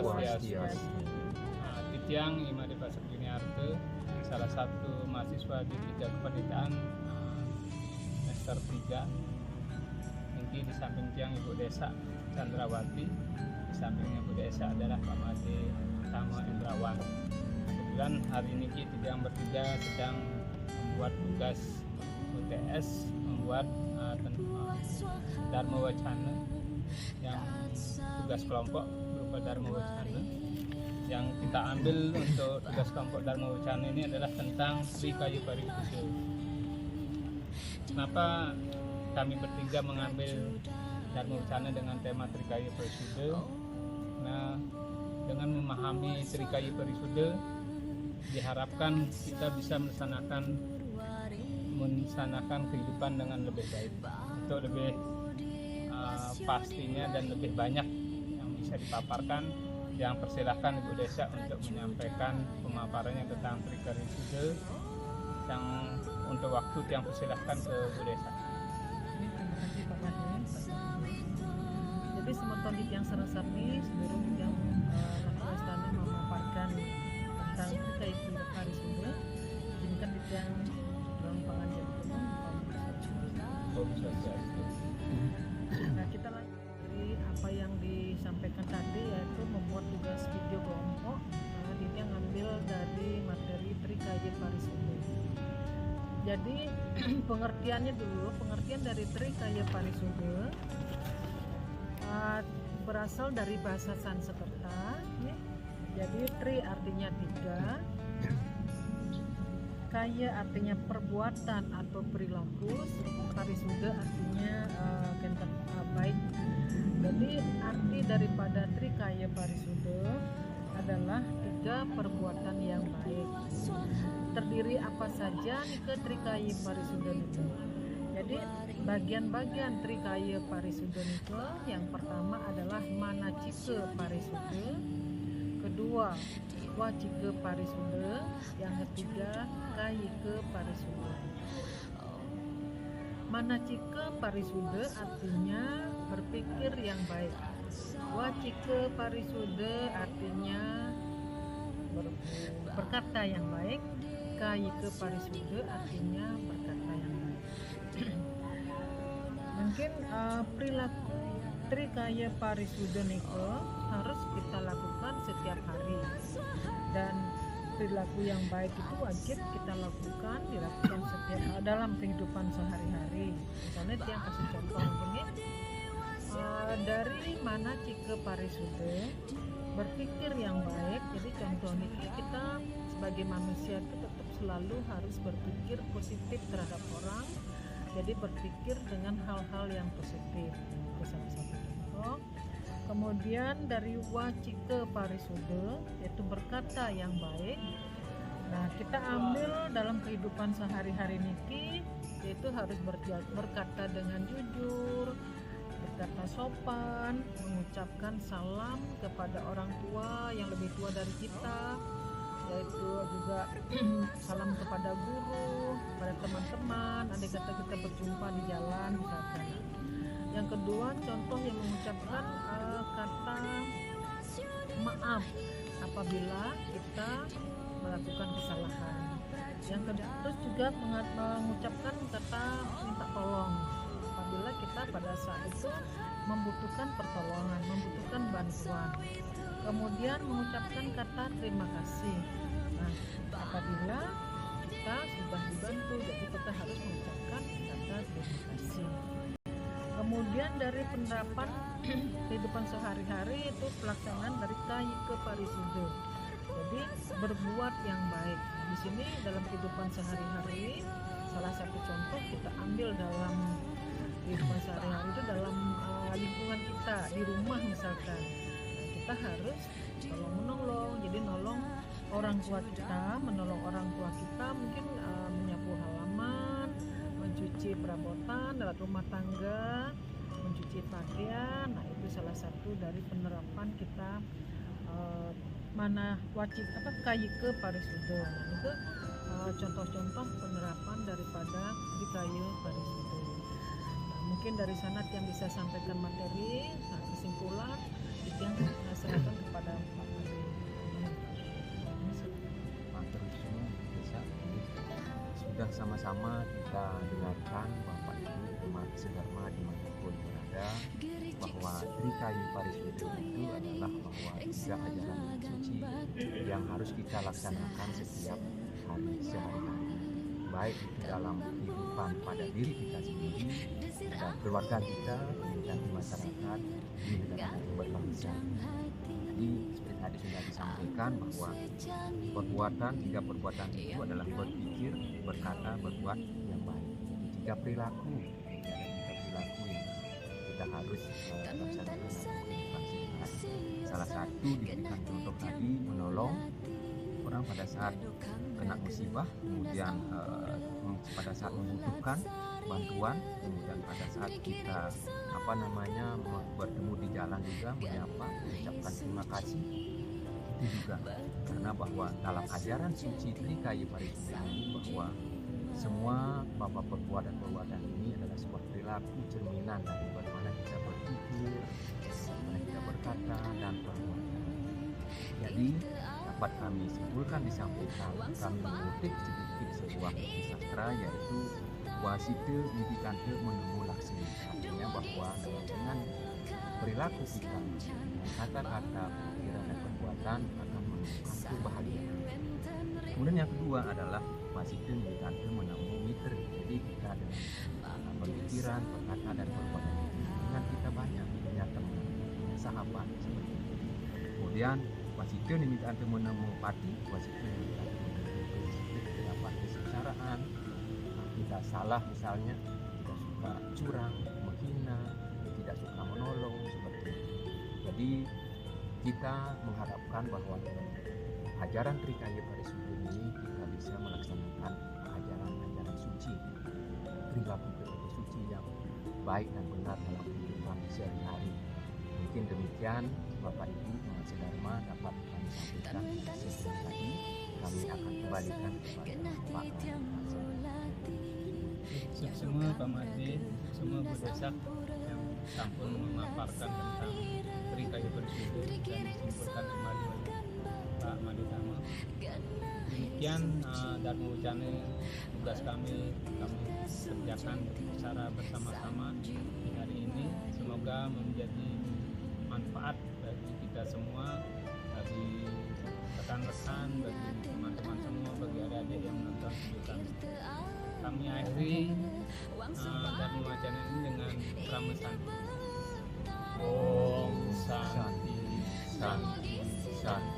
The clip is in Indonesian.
Swastiastu. Titiang Imade Pasar Juniarte, salah satu mahasiswa di Tiga Kependidikan semester 3. Ini di samping tiang Ibu Desa Chandrawati, di samping Ibu Desa adalah Pak Made Tama Indrawan. Kebetulan hari ini kita yang bertiga sedang membuat tugas UTS, membuat Dharma Wacana, yang tugas kelompok berupa Dharma Wacana. Yang kita ambil untuk tugas kelompok Dharma Wacana ini adalah tentang Trikaya Parisuda. Kenapa kami bertiga mengambil Dharma Wacana dengan tema Trikaya Parisuda? Nah, dengan memahami Trikaya Parisuda, diharapkan kita bisa melaksanakan kehidupan dengan lebih baik, untuk lebih pastinya dan lebih banyak yang bisa dipaparkan. Yang persilahkan Ibu Desa untuk menyampaikan pemaparannya tentang Trikaya Parisuda. Yang untuk waktu yang persilahkan ke Ibu Desa. Terima kasih Pak Made. Jadi sementonik yang serasami sebelum yang Istana memaparkan tentang Trikaya Parisuda, izinkan yang dalam pengajian umum. Nah, kita lanjut dari apa yang disampaikan tadi, yaitu membuat tugas video kelompok. Ini yang ngambil dari materi Trikaya Parisuda. Jadi pengertiannya dulu, pengertian dari Trikaya Parisuda berasal dari bahasa Sanskerta. Jadi tri artinya tiga, kaya artinya perbuatan atau perilaku, parisuda artinya baik. Jadi arti daripada Trikaya Parisuda adalah tiga perbuatan yang baik. Terdiri apa saja nih ke Trikaya Parisuda itu? Jadi bagian-bagian Trikaya Parisuda itu, yang pertama adalah Manacike Parisuda, kedua Wacike Parisuda, yang ketiga Kayike Parisuda. Manacike Parisuda artinya berpikir yang baik. Wacike Parisuda artinya berkata yang baik. Kayike Parisuda artinya berkata yang baik. Mungkin perilaku Trikaya Parisuda niko harus kita lakukan setiap hari, dan perilaku yang baik itu wajib kita dilakukan setiap dalam kehidupan sehari-hari. Misalnya yang kasih contoh begini, dari Manacike Parisuda, berpikir yang baik. Jadi contoh nih, kita sebagai manusia itu tetap selalu harus berpikir positif terhadap orang. Jadi berpikir dengan hal-hal yang positif. Itu salah satu contoh. Kemudian dari Wacike Parisuda, yaitu berkata yang baik. Nah, kita ambil dalam kehidupan sehari-hari niki, yaitu harus berkata dengan jujur, berkata sopan, mengucapkan salam kepada orang tua yang lebih tua dari kita, yaitu juga salam kepada guru, pada teman-teman, andai kata kita berjumpa di jalan misalkan. Yang kedua, contoh yang mengucapkan kata maaf apabila kita melakukan kesalahan. Yang kedua, terus juga mengucapkan kata minta tolong apabila kita pada saat itu membutuhkan pertolongan, membutuhkan bantuan. Kemudian mengucapkan kata terima kasih. Nah, apabila kita sudah dibantu, jadi kita harus mengucapkan kata terima kasih. Kemudian dari penerapan kehidupan sehari-hari itu pelaksanaan dari Kayike Parisuda. Jadi berbuat yang baik. Di sini dalam kehidupan sehari-hari, salah satu contoh kita ambil dalam kehidupan sehari-hari itu dalam lingkungan kita, di rumah misalkan. Kita harus tolong menolong, jadi nolong orang tua kita, menolong orang tua kita, mungkin menyapu halaman, mencuci perabotan dalam rumah tangga, mencuci pakaian. Nah, itu salah satu dari penerapan kita Kayike Parisuda. Nah, itu contoh-contoh penerapan daripada Trikaya Parisuda. Nah, mungkin dari sana yang bisa sampaikan materi, kesimpulan yang saya serahkan kepada Pak sudah sama-sama kita dengarkan Bapak Ibu umat sedharma dimanapun berada, bahwa Trikayu Parisudho itu adalah bahwa 3 ajaran suci yang harus kita laksanakan setiap hari sehari-hari, baik itu dalam kehidupan pada diri kita sendiri dan keluarga kita, kemudian di masyarakat, di negara yang berbangsa. Jadi seperti tadi sudah disampaikan bahwa perbuatan, 3 perbuatan itu adalah berpikir, berkata, berbuat yang baik. Jadi 3 perilaku, yang kita harus laksanakan dalam kehidupan sehari-hari. Salah satu diberikan contoh tadi menolong orang pada saat kena musibah, kemudian pada saat membutuhkan bantuan, kemudian pada saat kita bertemu di jalan juga menyapa, mengucapkan terima kasih. Itu juga karena bahwa dalam ajaran suci Trikayu Parisudho ini bahwa semua perbuatan ini adalah sebuah perilaku cerminan dari bagaimana kita berpikir, bagaimana kita berkata dan perbuatan. Jadi dapat kami simpulkan disampaikan, kami mengutip sedikit sebuah sastra yaitu wasite mimikante menemu laksmi, artinya bahwa dengan perilaku kita, kata-kata, pikiran dan perbuatan akan menemukan kebahagiaan. Kemudian yang kedua adalah wasite mimikante menemu mitra, jadi kita dengan pemikiran, perkataan dan perbuatan dengan kita banyak punya teman, punya sahabat seperti itu. Kemudian wasite mimikante menemu pati, wasite mimikante menemu dapat kesengsaraan. Kita salah misalnya, tidak suka curang, menghina, tidak suka menolong seperti itu. Jadi kita mengharapkan bahwa dengan ajaran Trikayu Parisudho ini kita bisa melaksanakan ajaran-ajaran suci, perilaku suci yang baik dan benar dalam kehidupan sehari-hari. Mungkin demikian Bapak Ibu umat sedharma dapat kami sampaikan sebelum tadi. Kami akan kembalikan kepada Pak semua Pak Made, semua Bu Desak yang sampun memaparkan tentang Trikayu Parisudho dan disimpulkan kembali oleh Pak Made Tama. Demikian Dharma Wicana tugas kami kerjakan secara bersama-sama di hari ini. Semoga menjadi manfaat bagi kita semua, bagi rekan-rekan, bagi teman-teman semua, bagi adik-adik yang menonton video kami. Kami akhiri Dharma Wacana ini dengan Rama Santi. Om Santi, Santi, Santi.